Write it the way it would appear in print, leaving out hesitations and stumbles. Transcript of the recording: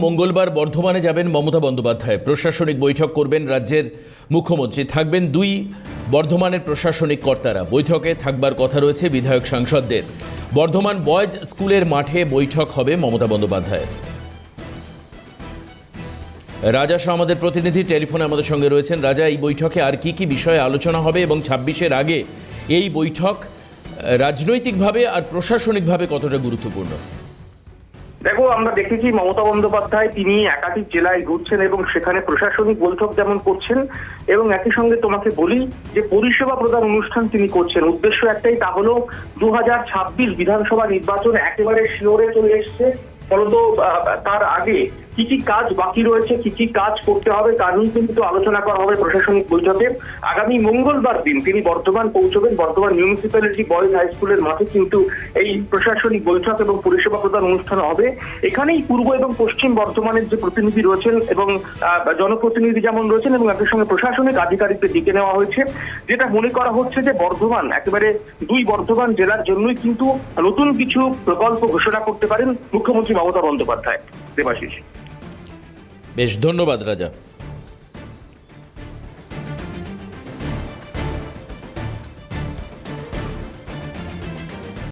মঙ্গলবার বর্ধমানে যাবেন মমতা বন্দ্যোপাধ্যায়। প্রশাসনিক বৈঠক করবেন রাজ্যের মুখ্যমন্ত্রী। থাকবেন দুই বর্ধমানের প্রশাসনিক কর্তারা। বৈঠকে থাকবার কথা রয়েছে বিধায়ক সাংসদদের। বর্ধমান বয়েজ স্কুলের মাঠে বৈঠক হবে মমতা বন্দ্যোপাধ্যায়। রাজা শাহ আমাদের প্রতিনিধি টেলিফোনে আমাদের সঙ্গে রয়েছেন। রাজা, এই বৈঠকে আর কি কি বিষয়ে আলোচনা হবে এবং 26-এর আগে এই বৈঠক রাজনৈতিকভাবে আর প্রশাসনিকভাবে কতটা গুরুত্বপূর্ণ? দেখো, আমরা দেখেছি মমতা বন্দ্যোপাধ্যায় তিনি একাধিক জেলায় ঘুরছেন এবং সেখানে প্রশাসনিক বৈঠক যেমন করছেন এবং একই সঙ্গে তোমাকে বলি যে পরিষেবা প্রদান অনুষ্ঠান তিনি করছেন। উদ্দেশ্য একটাই, তা হলো 2026 বিধানসভা নির্বাচন একেবারে শিওরে চলে এসছে। ফলত তার আগে কি কি কাজ বাকি রয়েছে, কি কি কাজ করতে হবে তা নিয়ে কিন্তু আলোচনা করা হবে প্রশাসনিক বৈঠকে। আগামী মঙ্গলবার দিন তিনি বর্ধমান পৌঁছবেন। বর্ধমান মিউনিসিপ্যালিটি বয়েজ হাই স্কুলের মাঠে কিন্তু এই প্রশাসনিক বৈঠক এবং পরিষেবা প্রদান অনুষ্ঠান হবে। এখানেই পূর্ব এবং পশ্চিম বর্ধমানের যে প্রতিনিধি রয়েছেন এবং জনপ্রতিনিধি যেমন রয়েছেন এবং একই সঙ্গে প্রশাসনিক আধিকারিকদের ডেকে নেওয়া হয়েছে। যেটা মনে করা হচ্ছে যে বর্ধমান একেবারে দুই বর্ধমান জেলার জন্যই কিন্তু নতুন কিছু প্রকল্প ঘোষণা করতে পারেন মুখ্যমন্ত্রী মমতা বন্দ্যোপাধ্যায়। দেবাশিস, বেশ, ধন্যবাদ রাজা।